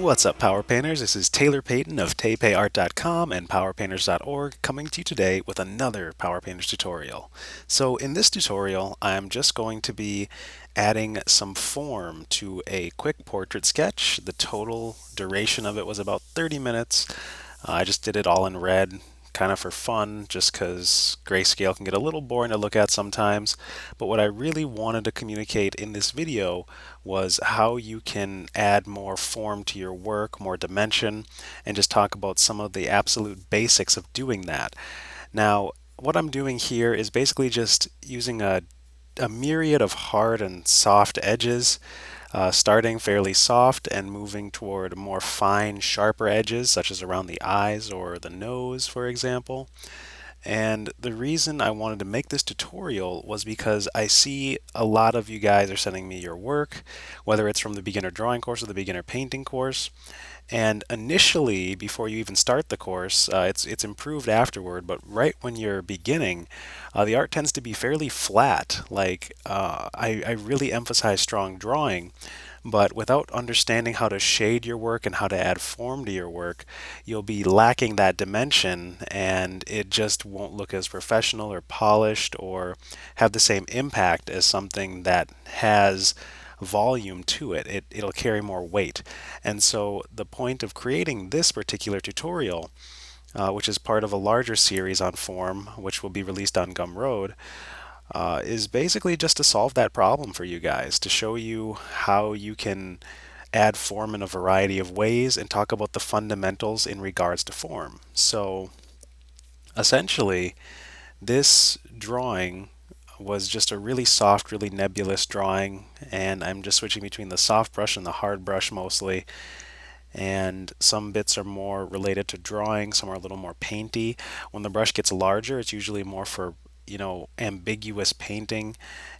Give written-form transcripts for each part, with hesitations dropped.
What's up, Power Painters? This is Taylor Payton of TayPayArt.com and PowerPainters.org coming to you today with another Power Painters tutorial. So in this tutorial, I'm just going to be adding some form to a quick portrait sketch. The total duration of it was about 30 minutes. I just did it all in red, kind of for fun, just because grayscale can get a little boring to look at sometimes. But what I really wanted to communicate in this video was how you can add more form to your work, more dimension, and just talk about some of the absolute basics of doing that. Now, what I'm doing here is basically just using a myriad of hard and soft edges, starting fairly soft and moving toward more fine, sharper edges, such as around the eyes or the nose, for example. And the reason I wanted to make this tutorial was because I see a lot of you guys are sending me your work, whether it's from the beginner drawing course or the beginner painting course. And initially, before you even start the course, it's improved afterward. But right when you're beginning, the art tends to be fairly flat. I really emphasize strong drawing, but without understanding how to shade your work and how to add form to your work, you'll be lacking that dimension, and it just won't look as professional or polished or have the same impact as something that has volume to it. It'll carry more weight. And so the point of creating this particular tutorial, which is part of a larger series on form, which will be released on Gumroad, is basically just to solve that problem for you guys, to show you how you can add form in a variety of ways and talk about the fundamentals in regards to form. So essentially, this drawing was just a really soft, really nebulous drawing, and I'm just switching between the soft brush and the hard brush mostly. And some bits are more related to drawing, some are a little more painty. When the brush gets larger, it's usually more for, ambiguous painting,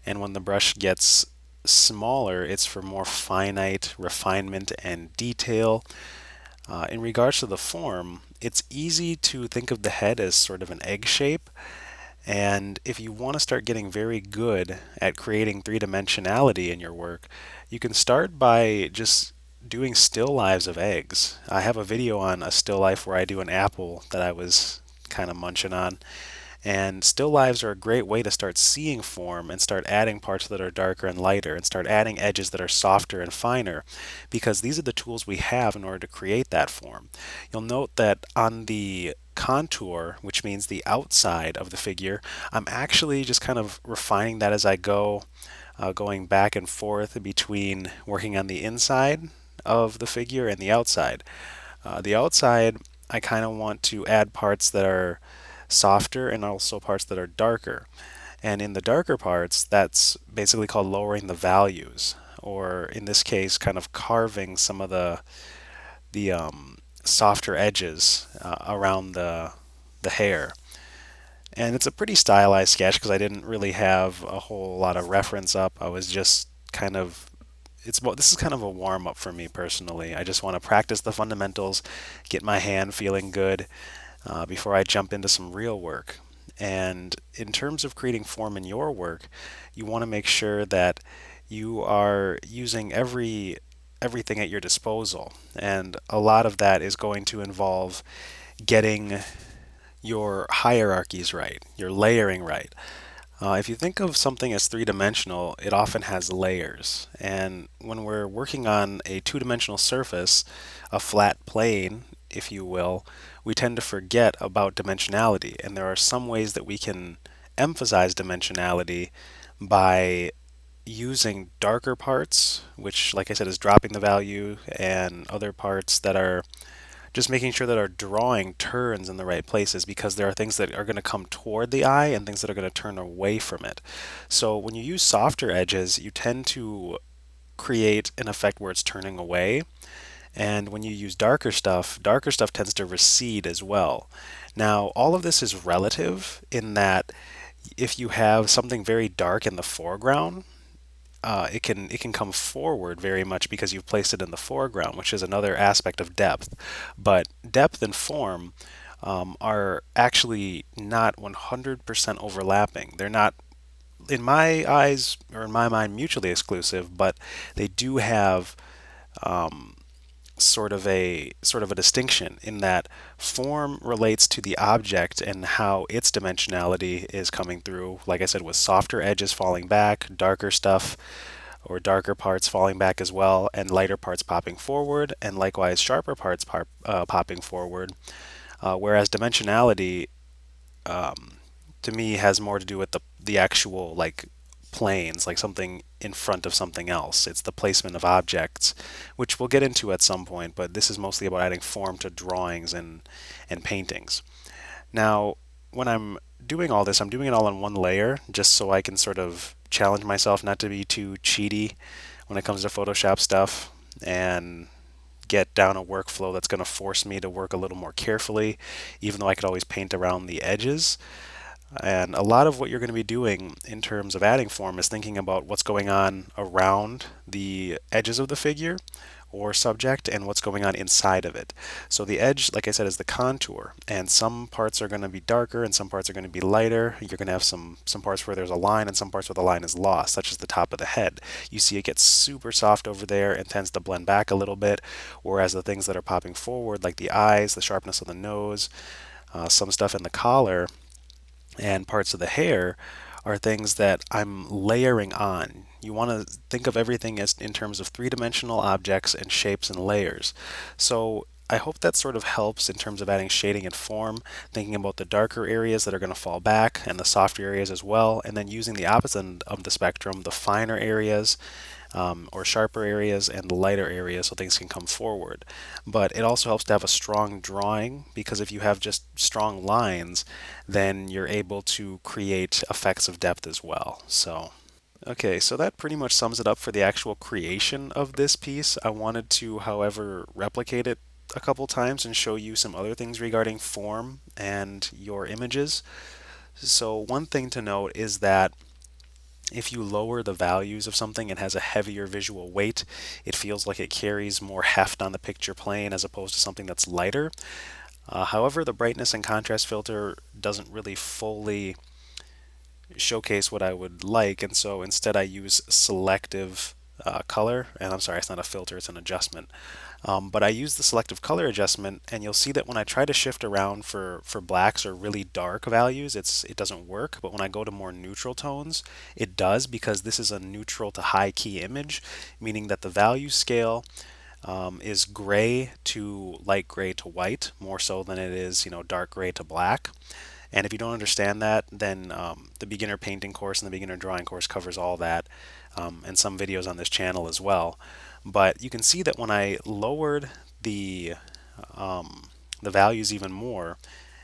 and when the brush gets smaller, it's for more finite refinement and detail. In regards to the form, it's easy to think of the head as sort of an egg shape, and if you want to start getting very good at creating three-dimensionality in your work, you can start by just doing still lives of eggs. I have a video on a still life where I do an apple that I was kind of munching on. And still lives are a great way to start seeing form and start adding parts that are darker and lighter and start adding edges that are softer and finer, because these are the tools we have in order to create that form. You'll note that on the contour, which means the outside of the figure, I'm actually just kind of refining that as I go, going back and forth between working on the inside of the figure and the outside. The outside, I kind of want to add parts that are softer and also parts that are darker. And in the darker parts, that's basically called lowering the values, or in this case, kind of carving some of the softer edges around the hair. And it's a pretty stylized sketch because I didn't really have a whole lot of reference up. I was just kind of this is kind of a warm up for me personally. I just want to practice the fundamentals, get my hand feeling good before I jump into some real work. And in terms of creating form in your work, you want to make sure that you are using everything at your disposal. And a lot of that is going to involve getting your hierarchies right, your layering right. If you think of something as three-dimensional, it often has layers. And when we're working on a two-dimensional surface, a flat plane, if you will, we tend to forget about dimensionality. And there are some ways that we can emphasize dimensionality by using darker parts, which, like I said, is dropping the value, and other parts that are just making sure that our drawing turns in the right places, because there are things that are going to come toward the eye and things that are going to turn away from it. So when you use softer edges, you tend to create an effect where it's turning away. And when you use darker stuff tends to recede as well. Now, all of this is relative in that if you have something very dark in the foreground, it can come forward very much because you've placed it in the foreground, which is another aspect of depth. But depth and form are actually not 100% overlapping. They're not, in my eyes or in my mind, mutually exclusive, but they do have sort of a distinction in that form relates to the object and how its dimensionality is coming through. Like I said, with softer edges falling back, darker stuff or darker parts falling back as well, and lighter parts popping forward, and likewise sharper parts popping forward. Whereas dimensionality to me has more to do with the actual like planes, like something in front of something else. It's the placement of objects, which we'll get into at some point, but this is mostly about adding form to drawings and paintings. Now, when I'm doing all this, I'm doing it all on one layer just so I can sort of challenge myself not to be too cheaty when it comes to Photoshop stuff and get down a workflow that's going to force me to work a little more carefully, even though I could always paint around the edges. And a lot of what you're going to be doing in terms of adding form is thinking about what's going on around the edges of the figure or subject and what's going on inside of it. So the edge, like I said, is the contour, and some parts are going to be darker and some parts are going to be lighter. You're going to have some parts where there's a line and some parts where the line is lost, such as the top of the head. You see it gets super soft over there and tends to blend back a little bit, whereas the things that are popping forward, like the eyes, the sharpness of the nose, some stuff in the collar, and parts of the hair are things that I'm layering on. You want to think of everything as in terms of three-dimensional objects and shapes and layers. So I hope that sort of helps in terms of adding shading and form, thinking about the darker areas that are going to fall back and the softer areas as well, and then using the opposite end of the spectrum, the finer areas or sharper areas and the lighter areas so things can come forward. But it also helps to have a strong drawing because if you have just strong lines, then you're able to create effects of depth as well. Okay, so that pretty much sums it up for the actual creation of this piece. I wanted to, however, replicate it a couple times and show you some other things regarding form and your images. So one thing to note is that if you lower the values of something, it has a heavier visual weight. It feels like it carries more heft on the picture plane as opposed to something that's lighter. However, the brightness and contrast filter doesn't really fully showcase what I would like, and so instead I use selective color, and I'm sorry, it's not a filter, it's an adjustment. But I use the selective color adjustment, and you'll see that when I try to shift around for blacks or really dark values, it doesn't work. But when I go to more neutral tones, it does, because this is a neutral to high key image, meaning that the value scale is gray to light gray to white, more so than it is, dark gray to black. And if you don't understand that, then the beginner painting course and the beginner drawing course covers all that, and some videos on this channel as well. But you can see that when I lowered the values even more,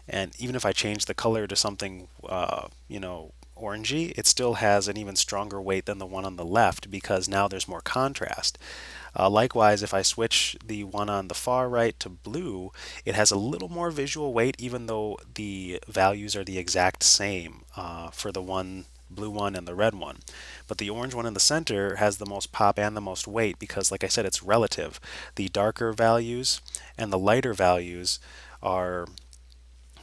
and even if I change the color to something orangey, it still has an even stronger weight than the one on the left because now there's more contrast. Likewise, if I switch the one on the far right to blue, it has a little more visual weight even though the values are the exact same for the blue one and the red one. But the orange one in the center has the most pop and the most weight because, like I said, it's relative. The darker values and the lighter values are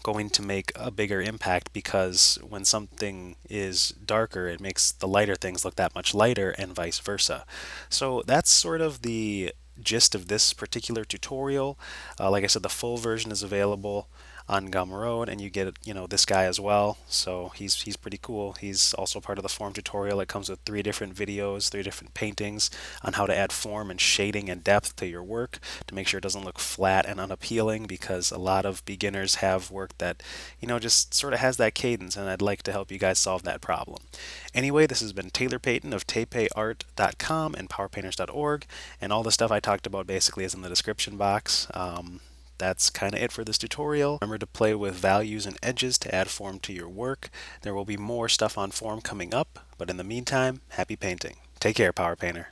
going to make a bigger impact because when something is darker, it makes the lighter things look that much lighter and vice versa. So that's sort of the gist of this particular tutorial. Like I said, the full version is available on Gumroad, and you get this guy as well. So he's pretty cool. He's also part of the form tutorial. It comes with 3 different videos, 3 different paintings on how to add form and shading and depth to your work to make sure it doesn't look flat and unappealing, because a lot of beginners have work that just sort of has that cadence, and I'd like to help you guys solve that problem. Anyway, this has been Taylor Payton of TayPayArt.com and PowerPainters.org, and all the stuff I talked about basically is in the description box. That's kind of it for this tutorial. Remember to play with values and edges to add form to your work. There will be more stuff on form coming up, but in the meantime, happy painting. Take care, Power Painter.